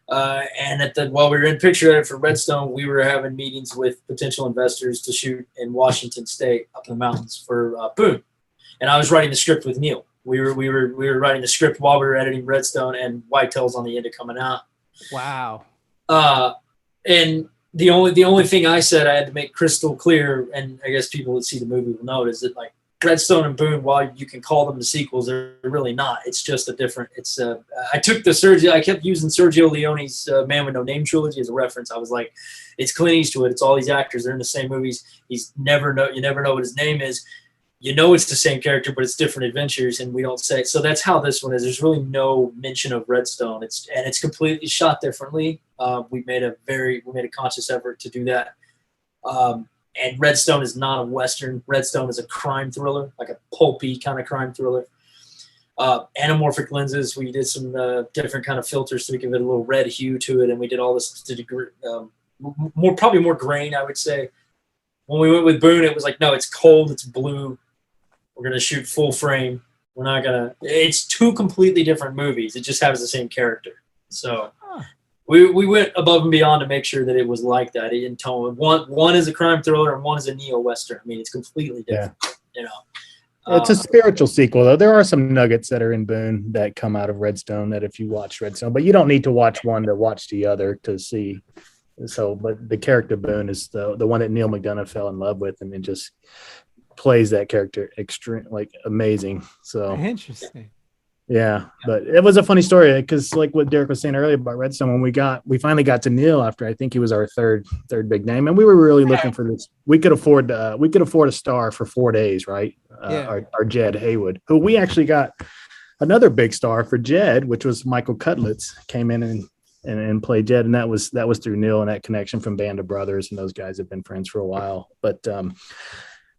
And while we were in picture edit for Redstone, we were having meetings with potential investors to shoot in Washington State, up in the mountains for Boone. And I was writing the script with Neil. We were writing the script while we were editing Redstone, and Whitetail's on the end of coming out. Wow. And the only thing I said I had to make crystal clear, and I guess people that see the movie will know, is that like Redstone and Boone, while you can call them the sequels, they're really not. It's just a different. It's I took I kept using Sergio Leone's Man with No Name trilogy as a reference. I was like, it's Clint Eastwood. It's all these actors. They're in the same movies. You never know what his name is. You know it's the same character, but it's different adventures, and we don't say it. So that's how this one is. There's really no mention of Redstone. It's completely shot differently. We made a conscious effort to do that. And Redstone is not a Western. Redstone is a crime thriller, like a pulpy kind of crime thriller. Anamorphic lenses. We did some different kind of filters to give it a little red hue to it, and we did all this to probably more grain, I would say. When we went with Boone, it was like, no, it's cold, it's blue. We're gonna shoot full frame. We're not gonna. It's two completely different movies. It just has the same character. So we went above and beyond to make sure that it was like that in tone. One is a crime thriller and one is a neo-western. I mean, it's completely different. You know, it's a spiritual sequel, though. There are some nuggets that are in Boone that come out of Redstone that if you watch Redstone, but you don't need to watch one to watch the other to see. So, but the character Boone is the one that Neil McDonough fell in love with, and it just plays that character extreme, like amazing. So interesting. Yeah, but it was a funny story because, like what Derek was saying earlier about Redstone, when we finally got to Neil after I think he was our third big name, and we were really looking for this. We could afford a star for 4 days, right? Our Jed Haywood, who we actually got another big star for Jed, which was Michael Cutlitz, came in and played Jed, and that was through Neil and that connection from Band of Brothers, and those guys have been friends for a while, but.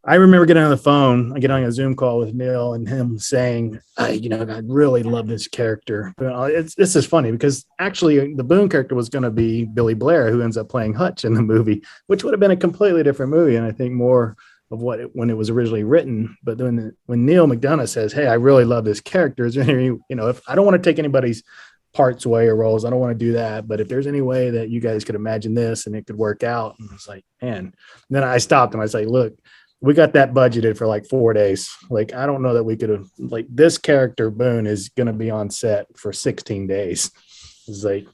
I remember getting on the phone, I get on a Zoom call with Neil and him saying, I really love this character. This is funny because actually the Boone character was going to be Billy Blair, who ends up playing Hutch in the movie, which would have been a completely different movie. And I think more of when it was originally written. But then when Neil McDonough says, hey, I really love this character, is there any, if I don't want to take anybody's parts away or roles, I don't want to do that. But if there's any way that you guys could imagine this and it could work out, and I was like, man. And then I stopped him. I was like, look, we got that budgeted for like 4 days. Like, I don't know that we could have, like, this character Boone is going to be on set for 16 days. He's like,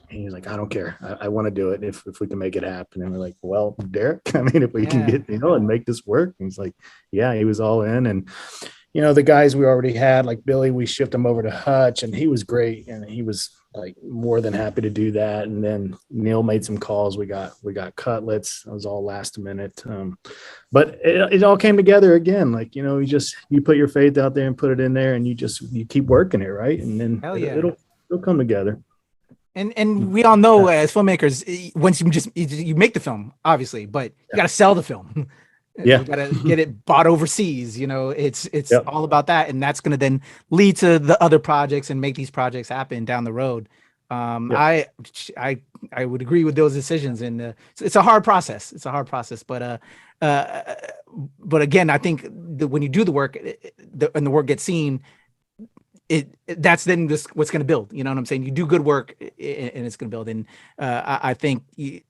I don't care. I want to do it if we can make it happen. And we're like, well, Derek, I mean, if we can get, and make this work. And he's like, yeah, he was all in. And, the guys we already had, like Billy, we shipped him over to Hutch and he was great. And he was like more than happy to do that. And then Neil made some calls. We got Cutlets. It was all last minute. But it all came together again. Like, you put your faith out there and put it in there and you keep working it. Right. And then it'll come together. And we all know as filmmakers, once you make the film, obviously, but you got to sell the film. You got to get it bought overseas. It's all about that. And that's going to then lead to the other projects and make these projects happen down the road. I would agree with those decisions. And it's a hard process. But again, I think that when you do the work and the work gets seen, that's then just what's going to build. You know what I'm saying? You do good work and it's going to build. And I think you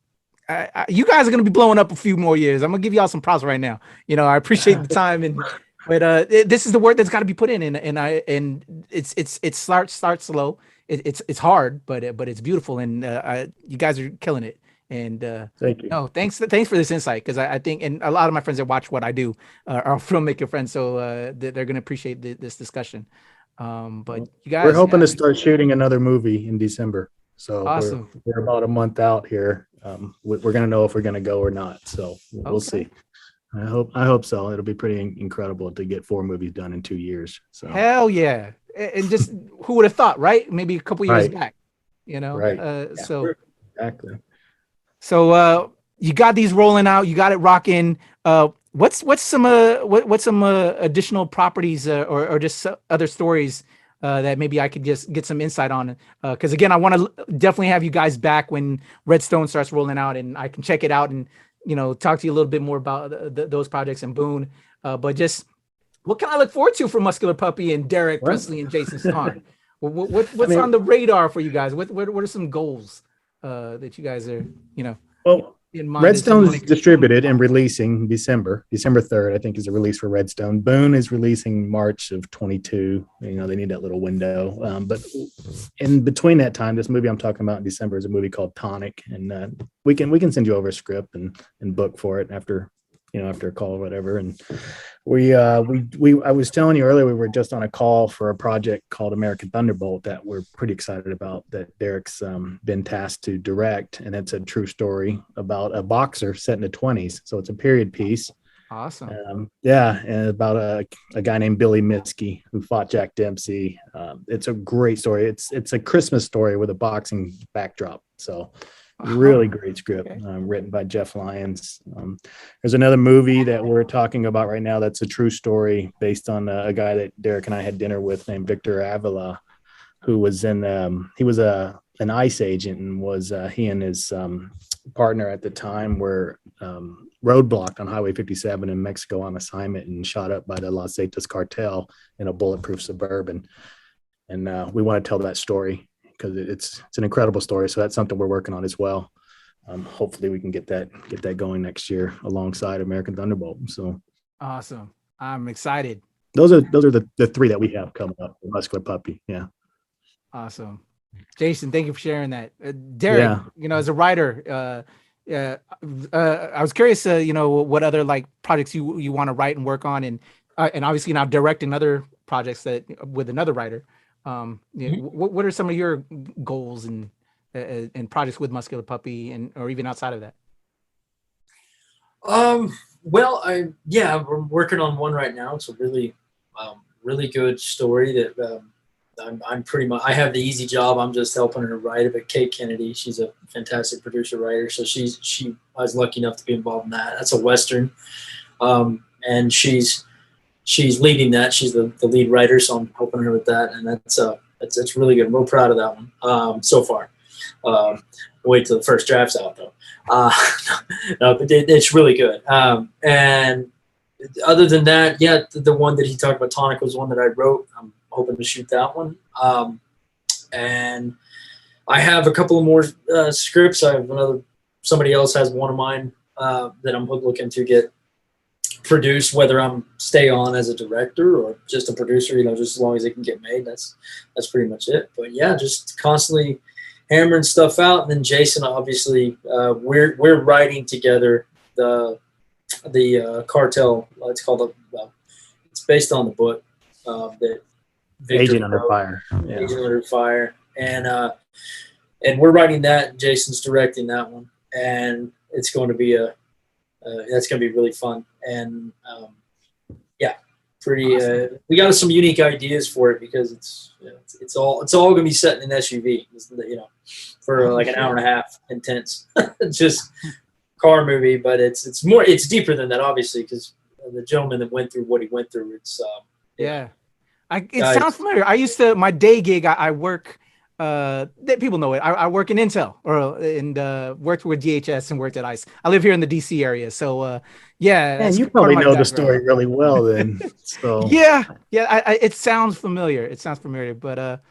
guys are going to be blowing up a few more years. I'm going to give y'all some props right now. I appreciate the time, but this is the work that's got to be put in, and it starts slow. It's hard, but it's beautiful, and you guys are killing it. And thank you. No, thanks for this insight, because I think, and a lot of my friends that watch what I do are filmmaker friends, so they're going to appreciate this discussion. But you guys, we're hoping to start shooting another movie in December. So awesome. We're about a month out here. We're going to know if we're going to go or not. So we'll see. I hope so. It'll be pretty incredible to get 4 movies done in 2 years. So hell yeah. And just who would have thought, right? Maybe a couple years back, Right. So exactly. So you got these rolling out, you got it rocking. What's some additional properties or just other stories that maybe I could just get some insight on? Because again, I want to definitely have you guys back when Redstone starts rolling out, and I can check it out and talk to you a little bit more about those projects and Boone. But just what can I look forward to from Muscular Puppy and Derek Presley and Jason Starne? What's on the radar for you guys? What are some goals that you guys are well? In mind? Redstone's distributed and releasing December 3rd, I think, is a release for Redstone. Boone is releasing March of 22. They need that little window. But in between that time, this movie I'm talking about in December is a movie called Tonic, and we can send you over a script and book for it after a call or whatever. And I was telling you earlier, we were just on a call for a project called American Thunderbolt that we're pretty excited about, that Derek's been tasked to direct. And it's a true story about a boxer set in the 20s. So it's a period piece. Awesome. And about a guy named Billy Mitski who fought Jack Dempsey. It's a great story. It's a Christmas story with a boxing backdrop. So Really great script, Okay. written by Jeff Lyons. There's another movie that we're talking about right now that's a true story based on a guy that Derek and I had dinner with named Victor Avila, who was he was an ICE agent, and was he and his partner at the time were roadblocked on Highway 57 in Mexico on assignment and shot up by the Los Zetas cartel in a bulletproof Suburban. And we want to tell that story because it's an incredible story. So that's something we're working on as well. Hopefully we can get that going next year alongside American Thunderbolt. So Awesome. I'm excited. those are the three that we have coming up. Muscular Puppy. Yeah. Awesome. Jason, thank you for sharing that. Derek, as a writer, I was curious, what other like projects you want to write and work on, and obviously now directing other projects that with another writer. What are some of your goals and projects with Muscular Puppy, or even outside of that? Well, we're working on one right now. It's a really good story that I'm pretty much, I have the easy job. I'm just helping her write it. But Kate Kennedy, she's a fantastic producer writer. So I was lucky enough to be involved in that. That's a Western. And she's leading that. She's the lead writer. So I'm helping her with that. And that's really good. I'm real proud of that one so far. Wait till the first draft's out though. No, but it's really good. And other than that, the one that he talked about, Tonic, was one that I wrote. I'm hoping to shoot that one. And I have a couple of more scripts. I have somebody else has one of mine that I'm looking to get produced, whether I'm stay on as a director or just a producer, just as long as it can get made. That's pretty much it. But yeah, just constantly hammering stuff out. And then Jason, obviously, we're writing together the cartel. It's called it's based on the book that Victor Agent Under wrote, Fire. Yeah. Agent Under Fire, and we're writing that. And Jason's directing that one, and it's going to be that's going to be really fun. And pretty. Awesome. We got some unique ideas for it because it's all going to be set in an SUV, for like an hour and a half intense, just car movie. But it's deeper than that, obviously, because the gentleman that went through what he went through. It's it sounds familiar. I used to, my day gig, I work, people know it. I work in Intel and worked with DHS and worked at ICE. I live here in the DC area. So, Man, you probably know the story really well then. So it sounds familiar. But,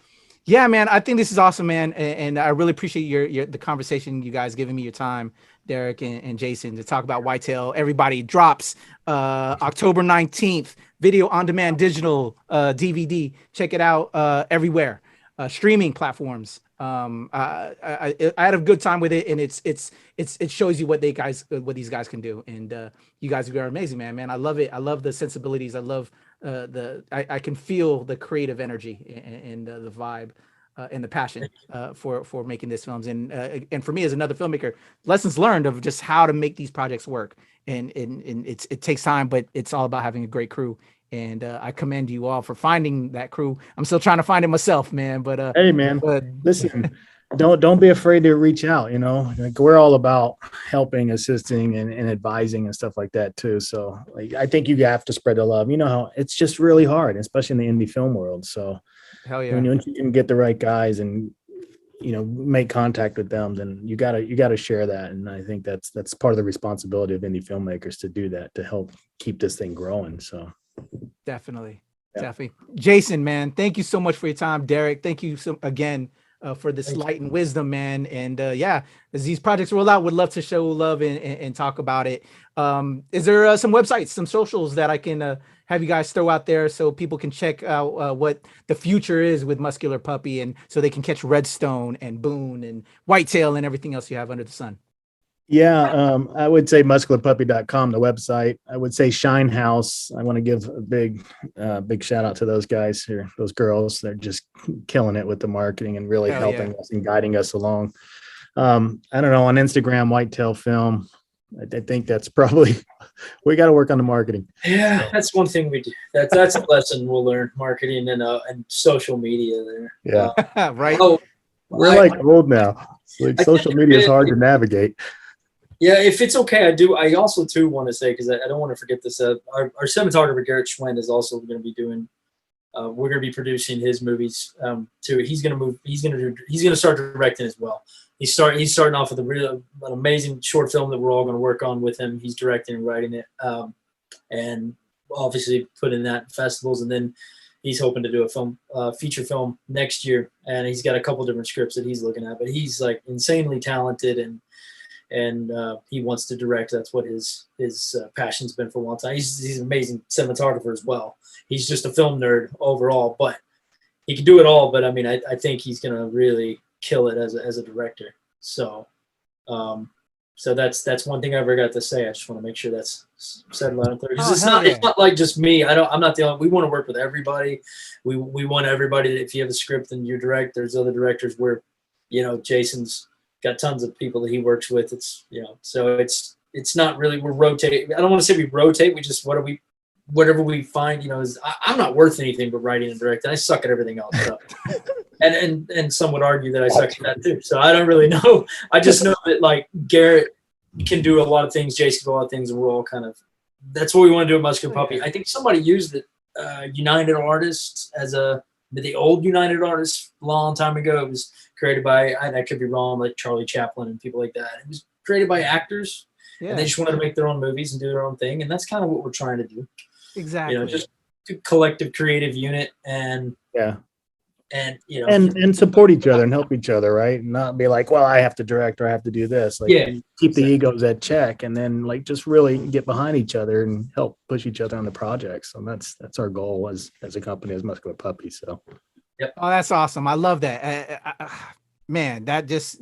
yeah, man, I think this is awesome, man. And I really appreciate the conversation, you guys giving me your time, Derek and Jason, to talk about Whitetail. Everybody drops October 19th, video on demand, digital DVD. Check it out everywhere. Streaming platforms. I had a good time with it, and it shows you what these guys can do. And you guys are amazing, man. I love it. I love the sensibilities. I love I can feel the creative energy and the vibe and the passion for making these films. And for me as another filmmaker, lessons learned of just how to make these projects work. And it takes time, but it's all about having a great crew. And I commend you all for finding that crew. I'm still trying to find it myself, man. But hey, man, listen, don't be afraid to reach out. Like, we're all about helping, assisting, and advising and stuff like that too. So I think you have to spread the love. How it's just really hard, especially in the indie film world. So hell yeah, when you can get the right guys and make contact with them, then you gotta share that. And I think that's part of the responsibility of indie filmmakers to do that, to help keep this thing growing. So. Definitely. Jason, man, thank you so much for your time. Derek, thank you again for this light and wisdom, man. And as these projects roll out, would love to show love and talk about it. Is there some websites, some socials that I can have you guys throw out there so people can check out what the future is with Muscular Puppy, and so they can catch Redstone and Boone and Whitetail and everything else you have under the sun? Yeah, I would say muscularpuppy.com, the website. I would say Shine House. I want to give a big shout out to those guys here, those girls. They're just killing it with the marketing and really helping us and guiding us along. I don't know, on Instagram, Whitetail Film. I think that's probably, we got to work on the marketing. Yeah, that's one thing we do. That's a lesson we'll learn, marketing and social media there. Yeah. Right. We're old now. Like social media is hard to navigate. Yeah, if it's okay, I also too want to say, because I don't want to forget this. Our cinematographer Garrett Schwinn is also going to be doing. We're going to be producing his movies too. He's going to move. He's going to start directing as well. He's starting off with an amazing short film that we're all going to work on with him. He's directing and writing it, and obviously putting that in festivals. And then he's hoping to do a feature film next year. And he's got a couple different scripts that he's looking at. But he's like insanely talented, and he wants to direct. That's what his passion's been for a long time. He's an amazing cinematographer as well. He's just a film nerd overall, but he can do it all. But I mean, I think he's going to really kill it as a director. So, so that's one thing I ever got to say. I just want to make sure that's said loud and clear, because it's not like just me. I'm not the only. We want to work with everybody. We want everybody. If you have a script and you direct, there's other directors where, Jason's got tons of people that he works with. It's so it's not really we're rotating. I don't want to say we rotate. We just whatever we find, is I'm not worth anything but writing and directing. I suck at everything else. So. and some would argue that I suck at that too. So I don't really know. I just know that like Garrett can do a lot of things, Jason can do a lot of things, and we're all kind of, that's what we want to do at Muscular Puppy. I think somebody used it, United Artists the old United Artists a long time ago. It was created by, I could be wrong, like Charlie Chaplin and people like that. It was created by actors, and they just wanted to make their own movies and do their own thing. And that's kind of what we're trying to do. Exactly. Just a collective creative unit and support each other and help each other, right? And not be like, well, I have to direct or I have to do this. Like, keep the egos at check, and then like just really get behind each other and help push each other on the projects. So that's our goal as a company, as Muscular Puppy. So, yep. Oh, that's awesome. I love that. Man, that just.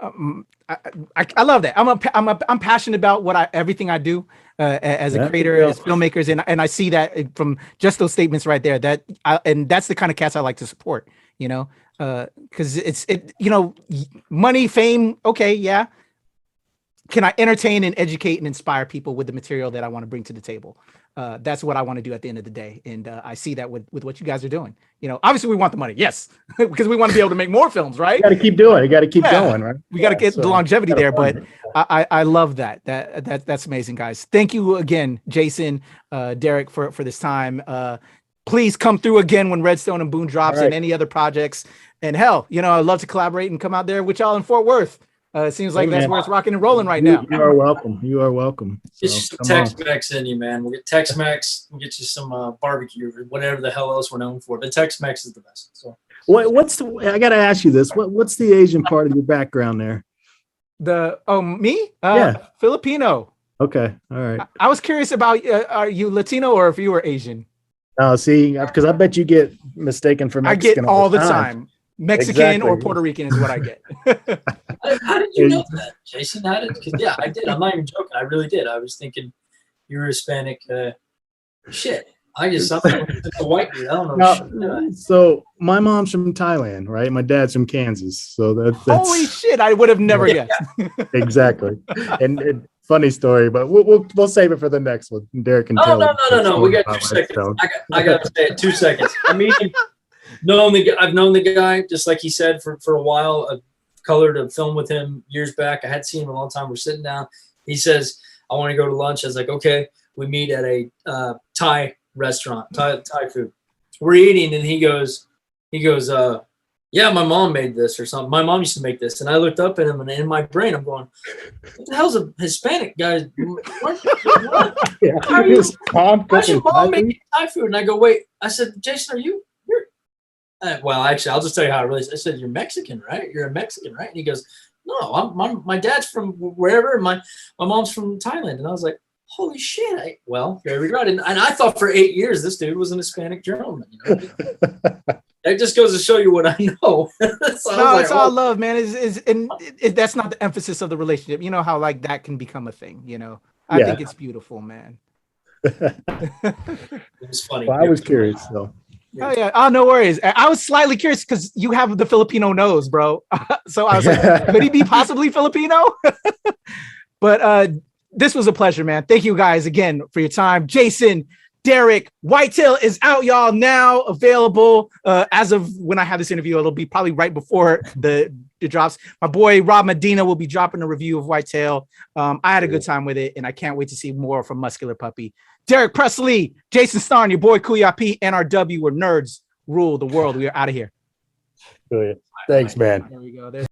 I love that. I'm passionate about everything I do as a creator, as filmmakers, and I see that from just those statements right there. And that's the kind of cast I like to support. Because money, fame, okay, yeah. Can I entertain and educate and inspire people with the material that I want to bring to the table? That's what I want to do at the end of the day. And I see that with what you guys are doing. Obviously we want the money, yes, because we want to be able to make more films, right? You got to keep doing it. You got to keep going, right? We got to get the longevity there. But I love that. That's amazing, guys. Thank you again, Jason, Derek, for this time. Please come through again when Redstone and Boone drops and any other projects. And hell, I'd love to collaborate and come out there with y'all in Fort Worth. It seems like that's where it's rocking and rolling right now. You are welcome. You are welcome. Get you some Tex-Mex in you, man. We'll get Tex-Mex. We'll get you some barbecue or whatever the hell else we're known for. But Tex-Mex is the best. So I got to ask you this. What's the Asian part of your background there? Me? Filipino. Okay. All right. I was curious about, are you Latino or if you were Asian? Oh, see, because I bet you get mistaken for Mexican. I get all the time. Mexican or Puerto Rican is what I get. How did you know that, Jason? I did. I'm not even joking. I really did. I was thinking you were Hispanic. Shit. I'm a white dude. I don't know. So my mom's from Thailand, right? My dad's from Kansas. So that's holy shit. I would have never guessed. Exactly. And funny story, but we'll save it for the next one. Derek can tell. No. We got 2 seconds. I got to say it. 2 seconds. I mean, I've known the guy, just like he said, for a while. I colored a film with him years back. I had seen him a long time. We're sitting down. He says, I want to go to lunch. I was like, okay. We meet at a Thai restaurant, Thai food. We're eating, and he goes, yeah, my mom made this or something. My mom used to make this. And I looked up at him, and in my brain, I'm going, what the hell's a Hispanic guy? What? How's your mom making Thai food? And I go, wait. I said, Jason, you're well, actually, I'll just tell you how I really. I said, "You're Mexican, right? You're a Mexican, right?" And he goes, "No, my dad's from wherever. My mom's from Thailand." And I was like, "Holy shit!" There we go. And I thought for 8 years this dude was an Hispanic gentleman. That just goes to show you what I know. It's all love, man. That's not the emphasis of the relationship. You know how like that can become a thing. I think it's beautiful, man. It was funny. Well, I was curious, though. Oh yeah. Oh, no worries. I was slightly curious because you have the Filipino nose, bro. So I was like, could he be possibly Filipino? But this was a pleasure, man. Thank you guys again for your time. Jason, Derek, Whitetail is out, y'all, now available. As of when I have this interview, it'll be probably right before the drops. My boy Rob Medina will be dropping a review of Whitetail. I had a good time with it, and I can't wait to see more from Muscular Puppy. Derek Presley, Jason Starne, your boy Kuya P, NRW, where nerds rule the world. We are out of here. Good. Thanks, man. There we go.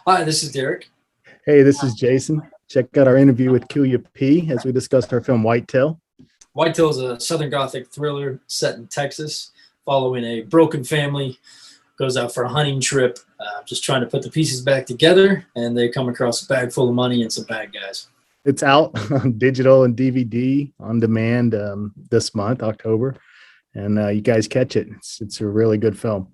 Hi, this is Derek. Hey, this is Jason. Check out our interview with Kuya P as we discussed our film Whitetail. Whitetail is a Southern Gothic thriller set in Texas, following a broken family goes out for a hunting trip, just trying to put the pieces back together, and they come across a bag full of money and some bad guys. It's out on digital and DVD on demand this month, October, and you guys catch it. It's a really good film.